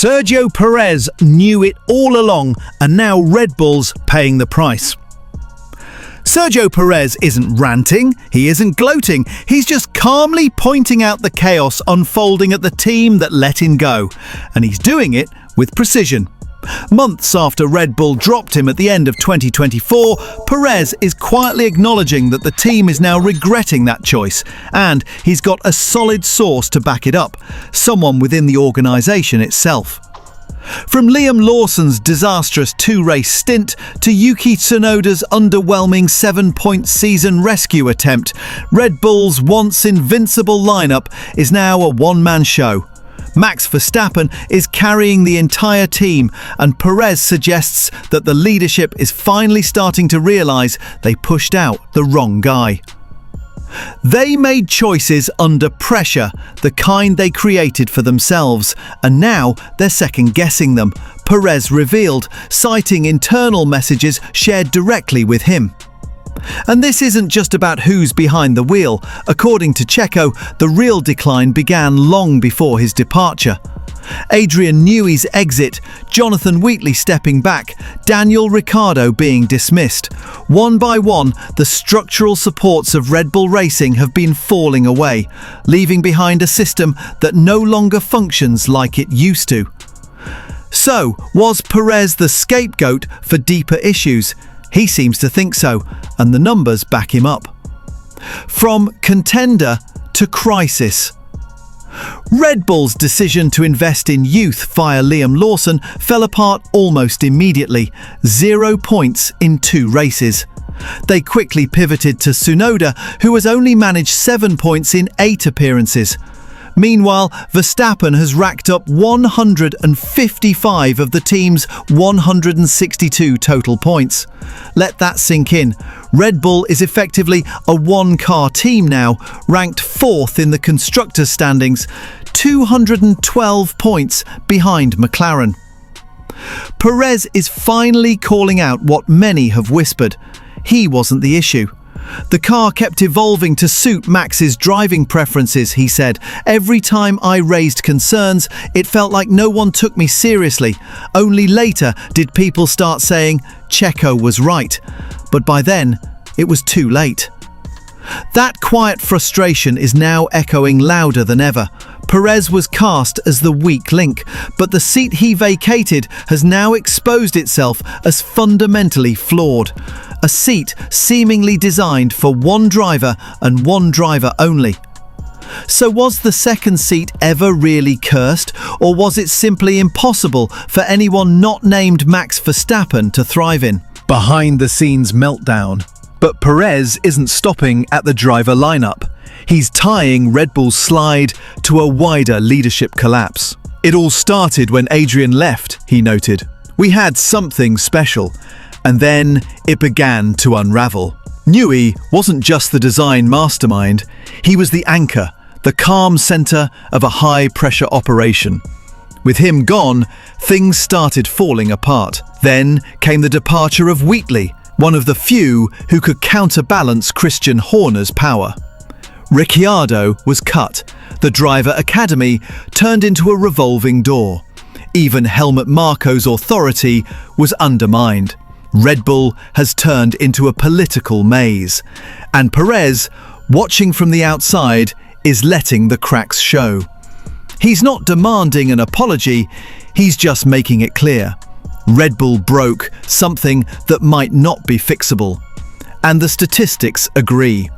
Sergio Pérez knew it all along, and now Red Bull's paying the price. Sergio Pérez isn't ranting, he isn't gloating, he's just calmly pointing out the chaos unfolding at the team that let him go, and he's doing it with precision. Months after Red Bull dropped him at the end of 2024, Pérez is quietly acknowledging that the team is now regretting that choice, and he's got a solid source to back it up, someone within the organisation itself. From Liam Lawson's disastrous two-race stint to Yuki Tsunoda's underwhelming 7-point season rescue attempt, Red Bull's once invincible lineup is now a one-man show. Max Verstappen is carrying the entire team, and Pérez suggests that the leadership is finally starting to realise they pushed out the wrong guy. They made choices under pressure, the kind they created for themselves, and now they're second-guessing them, Pérez revealed, citing internal messages shared directly with him. And this isn't just about who's behind the wheel. According to Checo, the real decline began long before his departure. Adrian Newey's exit, Jonathan Wheatley stepping back, Daniel Ricciardo being dismissed. One by one, the structural supports of Red Bull Racing have been falling away, leaving behind a system that no longer functions like it used to. So, was Pérez the scapegoat for deeper issues? He seems to think so, and the numbers back him up. From contender to crisis. Red Bull's decision to invest in youth via Liam Lawson fell apart almost immediately, 0 points in 2 races. They quickly pivoted to Tsunoda, who has only managed 7 points in 8 appearances. Meanwhile, Verstappen has racked up 155 of the team's 162 total points. Let that sink in. Red Bull is effectively a one-car team now, ranked 4th in the constructors' standings, 212 points behind McLaren. Pérez is finally calling out what many have whispered. He wasn't the issue. The car kept evolving to suit Max's driving preferences, he said. Every time I raised concerns, it felt like no one took me seriously. Only later did people start saying Checo was right. But by then, it was too late. That quiet frustration is now echoing louder than ever. Pérez was cast as the weak link, but the seat he vacated has now exposed itself as fundamentally flawed. A seat seemingly designed for one driver and one driver only. So was the second seat ever really cursed, or was it simply impossible for anyone not named Max Verstappen to thrive in? Behind-the-scenes meltdown. But Pérez isn't stopping at the driver lineup. He's tying Red Bull's slide to a wider leadership collapse. It all started when Adrian left, he noted. We had something special, and then it began to unravel. Newey wasn't just the design mastermind, he was the anchor, the calm center of a high-pressure operation. With him gone, things started falling apart. Then came the departure of Wheatley, one of the few who could counterbalance Christian Horner's power. Ricciardo was cut. The driver academy turned into a revolving door. Even Helmut Marko's authority was undermined. Red Bull has turned into a political maze. And Pérez, watching from the outside, is letting the cracks show. He's not demanding an apology, he's just making it clear. Red Bull broke something that might not be fixable. And the statistics agree.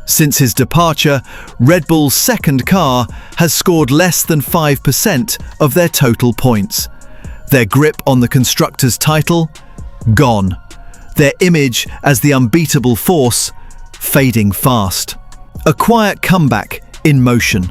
Since his departure, Red Bull's second car has scored less than 5% of their total points. Their grip on the constructors' title? Gone. Their image as the unbeatable force? Fading fast. A quiet comeback in motion.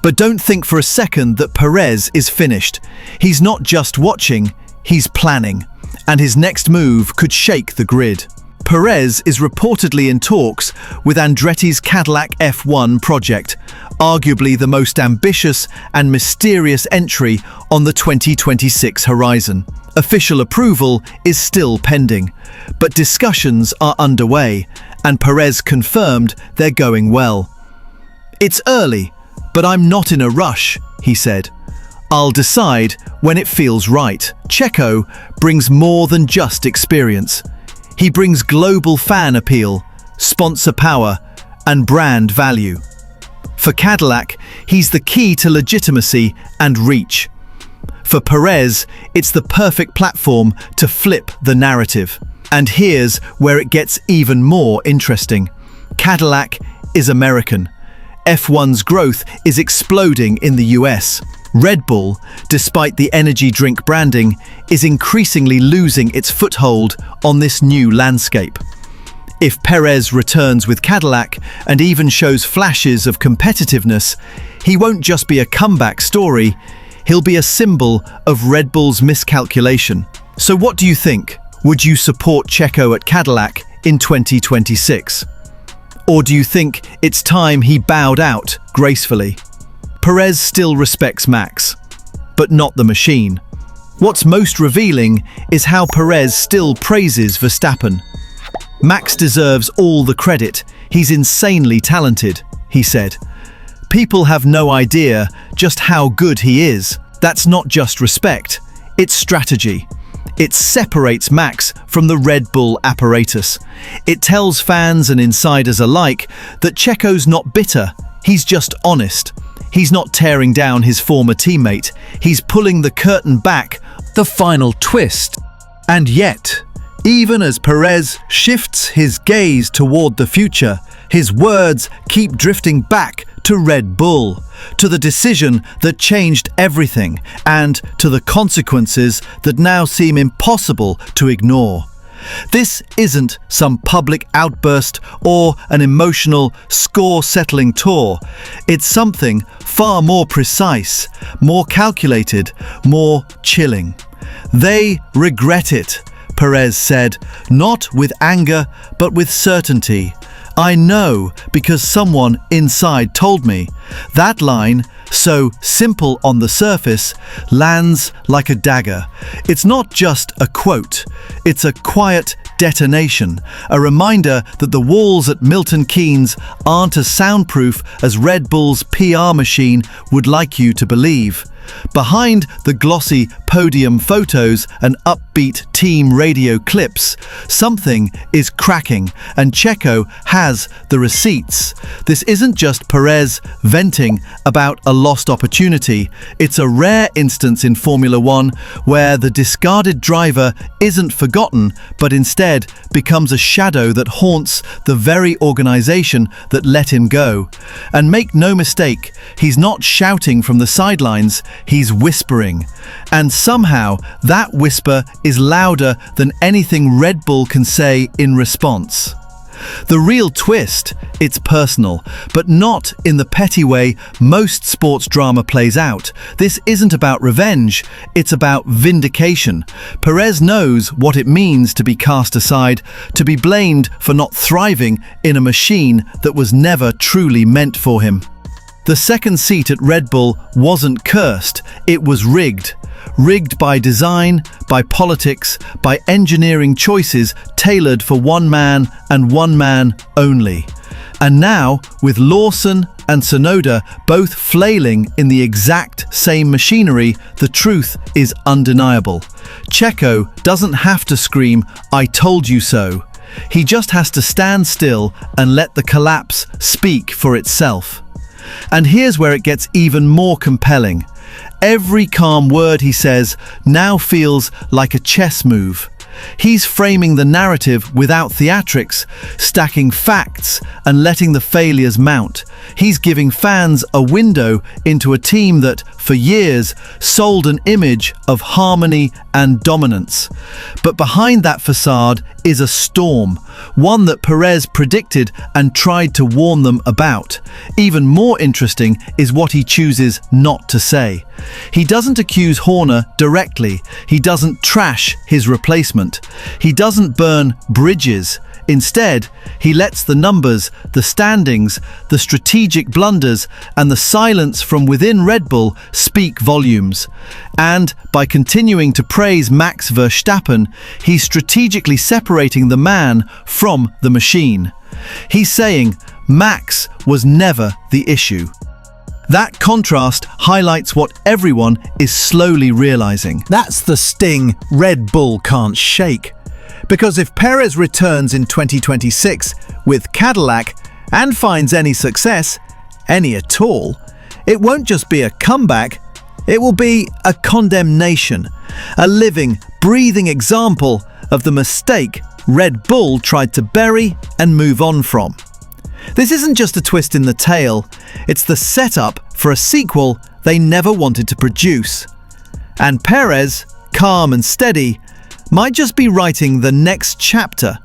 But don't think for a second that Pérez is finished. He's not just watching, he's planning, and his next move could shake the grid. Pérez is reportedly in talks with Andretti's Cadillac F1 project, arguably the most ambitious and mysterious entry on the 2026 horizon. Official approval is still pending, but discussions are underway, and Pérez confirmed they're going well. It's early, but I'm not in a rush, he said. I'll decide when it feels right. Checo brings more than just experience. He brings global fan appeal, sponsor power, and brand value. For Cadillac, he's the key to legitimacy and reach. For Pérez, it's the perfect platform to flip the narrative. And here's where it gets even more interesting. Cadillac is American. F1's growth is exploding in the US. Red Bull, despite the energy drink branding, is increasingly losing its foothold on this new landscape. If Pérez returns with Cadillac and even shows flashes of competitiveness, he won't just be a comeback story, he'll be a symbol of Red Bull's miscalculation. So what do you think? Would you support Checo at Cadillac in 2026? Or do you think it's time he bowed out gracefully? Pérez still respects Max, but not the machine. What's most revealing is how Pérez still praises Verstappen. Max deserves all the credit. He's insanely talented, he said. People have no idea just how good he is. That's not just respect, it's strategy. It separates Max from the Red Bull apparatus. It tells fans and insiders alike that Checo's not bitter, he's just honest. He's not tearing down his former teammate, he's pulling the curtain back, the final twist. And yet, even as Pérez shifts his gaze toward the future, his words keep drifting back to Red Bull, to the decision that changed everything, and to the consequences that now seem impossible to ignore. This isn't some public outburst or an emotional, score-settling tour. It's something far more precise, more calculated, more chilling. They regret it, Pérez said, not with anger, but with certainty. I know because someone inside told me. That line, so simple on the surface, lands like a dagger. It's not just a quote, it's a quiet detonation, a reminder that the walls at Milton Keynes aren't as soundproof as Red Bull's PR machine would like you to believe. Behind the glossy podium photos and upbeat team radio clips, something is cracking, and Checo has the receipts. This isn't just Pérez venting about a lost opportunity. It's a rare instance in Formula One where the discarded driver isn't forgotten, but instead becomes a shadow that haunts the very organization that let him go. And make no mistake, he's not shouting from the sidelines, he's whispering. And somehow that whisper is louder than anything Red Bull can say in response. The real twist, it's personal, but not in the petty way most sports drama plays out. This isn't about revenge, it's about vindication. Pérez knows what it means to be cast aside, to be blamed for not thriving in a machine that was never truly meant for him. The second seat at Red Bull wasn't cursed, it was rigged. Rigged by design, by politics, by engineering choices tailored for one man and one man only. And now, with Lawson and Tsunoda both flailing in the exact same machinery, the truth is undeniable. Checo doesn't have to scream, "I told you so." He just has to stand still and let the collapse speak for itself. And here's where it gets even more compelling. Every calm word he says now feels like a chess move. He's framing the narrative without theatrics, stacking facts and letting the failures mount. He's giving fans a window into a team that, for years, sold an image of harmony and dominance. But behind that facade is a storm, one that Pérez predicted and tried to warn them about. Even more interesting is what he chooses not to say. He doesn't accuse Horner directly. He doesn't trash his replacement. He doesn't burn bridges. Instead, he lets the numbers, the standings, the strategic blunders, and the silence from within Red Bull speak volumes. And by continuing to praise Max Verstappen, he's strategically separating the man from the machine. He's saying Max was never the issue. That contrast highlights what everyone is slowly realizing. That's the sting Red Bull can't shake. Because if Pérez returns in 2026 with Cadillac and finds any success, any at all, it won't just be a comeback, it will be a condemnation, a living, breathing example of the mistake Red Bull tried to bury and move on from. This isn't just a twist in the tale, it's the setup for a sequel they never wanted to produce. And Pérez, calm and steady, might just be writing the next chapter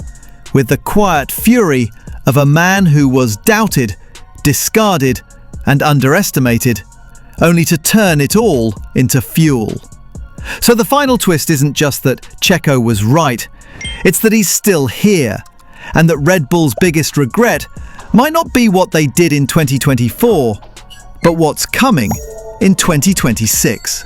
with the quiet fury of a man who was doubted, discarded, and underestimated, only to turn it all into fuel. So the final twist isn't just that Checo was right, it's that he's still here, and that Red Bull's biggest regret might not be what they did in 2024, but what's coming in 2026.